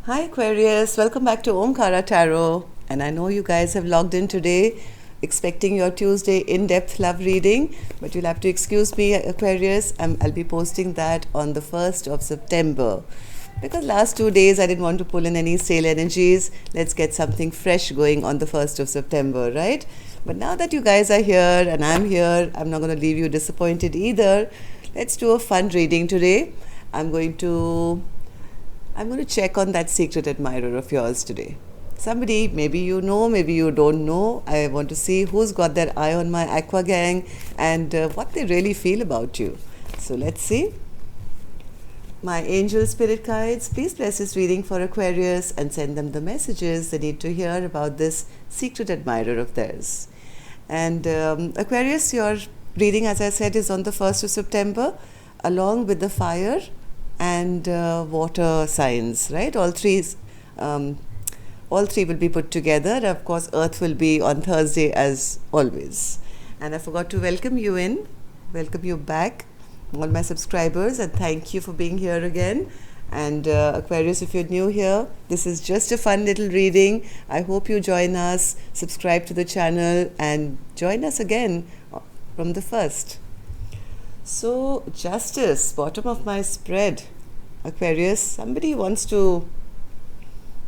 Hi Aquarius, welcome back to Omkara Tarot. And I know you guys have logged in today expecting your Tuesday in-depth love reading, but you'll have to excuse me, Aquarius. I'll be posting that on the 1st of September. Because last 2 days I didn't want to pull in any stale energies. Let's get something fresh going on the 1st of September, right? But now that you guys are here and I'm here, I'm not going to leave you disappointed either. Let's do a fun reading today. I'm going to check on that secret admirer of yours today. Somebody, maybe you know, maybe you don't know. I want to see who's got their eye on my Aqua gang and what they really feel about you. So let's see. My angel spirit guides, please bless this reading for Aquarius and send them the messages they need to hear about this secret admirer of theirs. And Aquarius, your reading, as I said, is on the 1st of September, along with the fire and water signs, right? All three will be put together. Of course, Earth will be on Thursday as always. And I forgot to welcome you back, all my subscribers, and thank you for being here again. And Aquarius, if you're new here, this is just a fun little reading. I hope you join us, subscribe to the channel, and join us again from the first. So, Justice, bottom of my spread. Aquarius, somebody wants to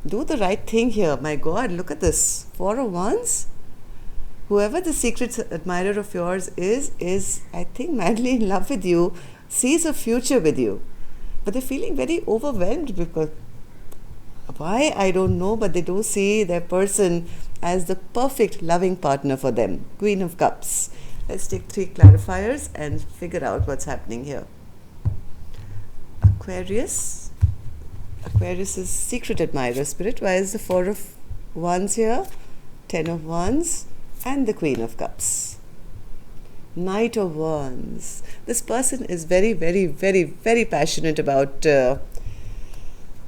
do the right thing here. My God, look at this. 4 of Wands. Whoever the secret admirer of yours is, I think, madly in love with you, sees a future with you. But they're feeling very overwhelmed because, why, I don't know, but they do see their person as the perfect loving partner for them. Queen of Cups. Let's take 3 clarifiers and figure out what's happening here. Aquarius. Aquarius's secret admirer spirit. Why is the 4 of Wands here? 10 of Wands and the Queen of Cups. Knight of Wands. This person is very, very, very, very passionate about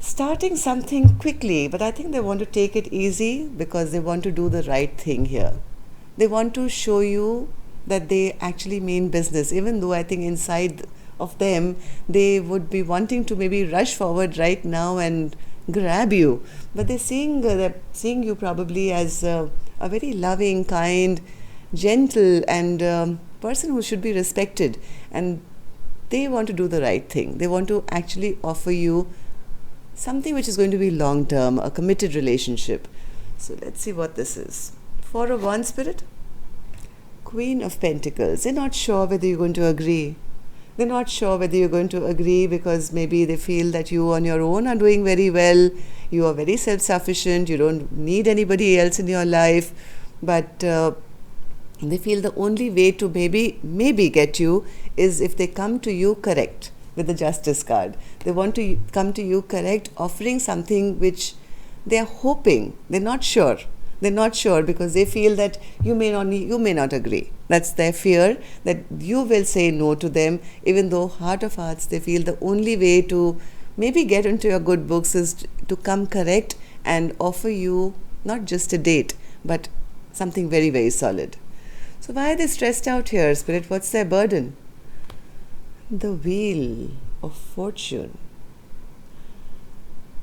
starting something quickly, but I think they want to take it easy because they want to do the right thing here. They want to show you that they actually mean business, even though I think inside of them they would be wanting to maybe rush forward right now and grab you, but they're seeing you probably as a very loving, kind, gentle, and person who should be respected, and they want to do the right thing. They want to actually offer you something which is going to be long term, a committed relationship. So let's see what this is. 4 of Wands spirit. Queen of Pentacles. They're not sure whether you're going to agree. They're not sure whether you're going to agree because maybe they feel that you on your own are doing very well. You are very self-sufficient. You don't need anybody else in your life. But they feel the only way to maybe get you is if they come to you correct with the Justice card. They want to come to you correct, offering something which they're hoping. They're not sure. They're not sure because they feel that you may not agree. That's their fear, that you will say no to them, even though heart of hearts they feel the only way to maybe get into your good books is to come correct and offer you not just a date, but something very, very solid. So why are they stressed out here, Spirit? What's their burden? The Wheel of Fortune.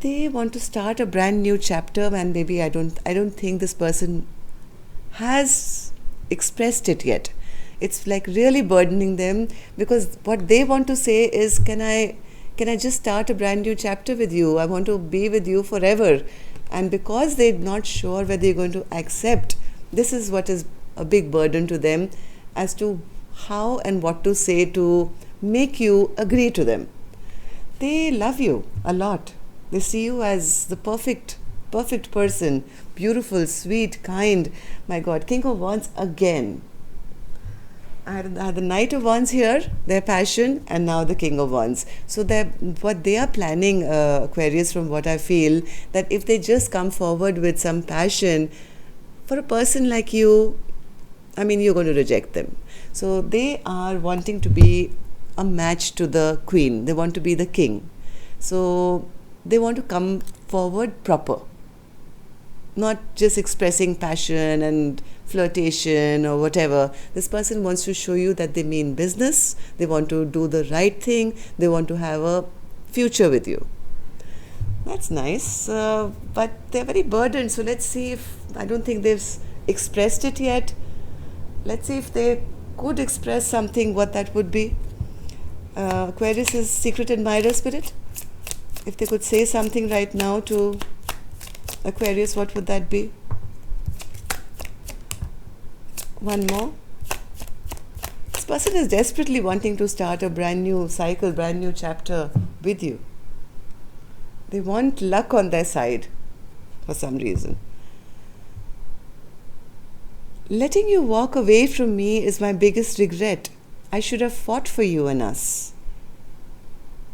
They want to start a brand new chapter, and maybe I don't think this person has expressed it yet. It's like really burdening them because what they want to say is, can I just start a brand new chapter with you? I want to be with you forever. And because they're not sure whether you're going to accept, this is what is a big burden to them as to how and what to say to make you agree to them. They love you a lot. They see you as the perfect person, beautiful, sweet, kind. My God, King of Wands again. I had the Knight of Wands here, their passion, and now the King of Wands. So what they are planning, Aquarius, from what I feel, that if they just come forward with some passion for a person like you, I mean, you're going to reject them. So they are wanting to be a match to the Queen. They want to be the King. So they want to come forward proper, not just expressing passion and flirtation or whatever. This person wants to show you that they mean business, they want to do the right thing, they want to have a future with you. That's nice, but they're very burdened. So let's see if, I don't think they've expressed it yet. Let's see if they could express something, what that would be. Aquarius is secret admirer spirit. If they could say something right now to Aquarius, what would that be? One more. This person is desperately wanting to start a brand new cycle, brand new chapter with you. They want luck on their side for some reason. Letting you walk away from me is my biggest regret. I should have fought for you and us.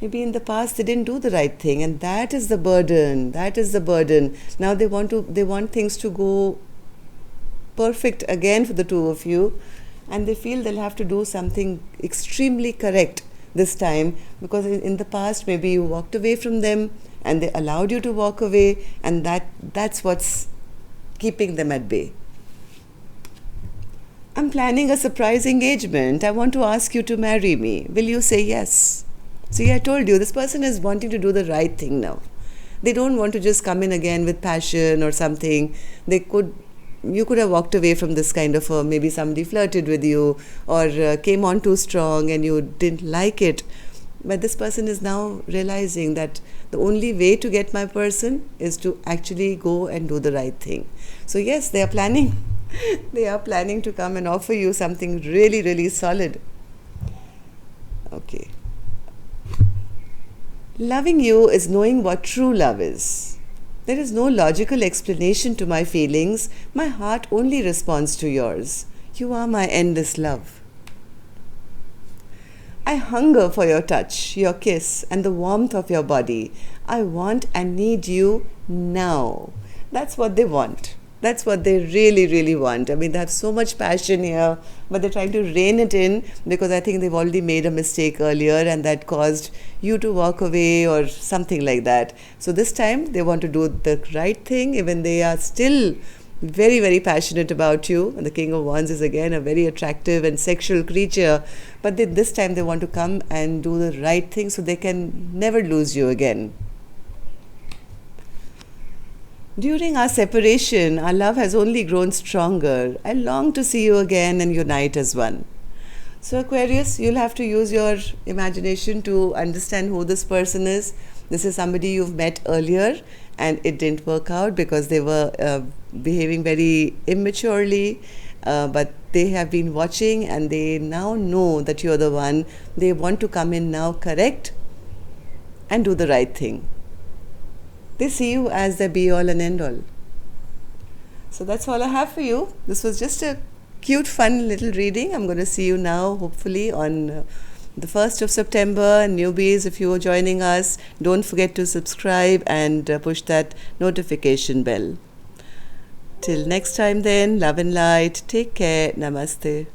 Maybe in the past they didn't do the right thing, and that is the burden. That is the burden. Now they want things to go perfect again for the two of you, and they feel they'll have to do something extremely correct this time, because in the past maybe you walked away from them and they allowed you to walk away, and that's what's keeping them at bay. I'm planning a surprise engagement. I want to ask you to marry me. Will you say yes? See, I told you, this person is wanting to do the right thing now. They don't want to just come in again with passion or something. You could have walked away from this kind of maybe somebody flirted with you or came on too strong and you didn't like it. But this person is now realizing that the only way to get my person is to actually go and do the right thing. So yes, they are planning. They are planning to come and offer you something really, really solid. Okay. Loving you is knowing what true love is. There is no logical explanation to my feelings. My heart only responds to yours. You are my endless love. I hunger for your touch, your kiss, and the warmth of your body. I want and need you now. That's what they want. That's what they really, really want. I mean, they have so much passion here, but they're trying to rein it in because I think they've already made a mistake earlier and that caused you to walk away or something like that. So this time they want to do the right thing, even they are still very, very passionate about you. And the King of Wands is again a very attractive and sexual creature, but this time they want to come and do the right thing so they can never lose you again. During our separation, our love has only grown stronger. I long to see you again and unite as one. So Aquarius, you'll have to use your imagination to understand who this person is. This is somebody you've met earlier and it didn't work out because they were behaving very immaturely, but they have been watching and they now know that you're the one. They want to come in now, correct, and do the right thing. They see you as their be-all and end-all. So that's all I have for you. This was just a cute, fun little reading. I'm going to see you now, hopefully, on the 1st of September. Newbies, if you are joining us, don't forget to subscribe and push that notification bell. Till next time then, love and light. Take care. Namaste.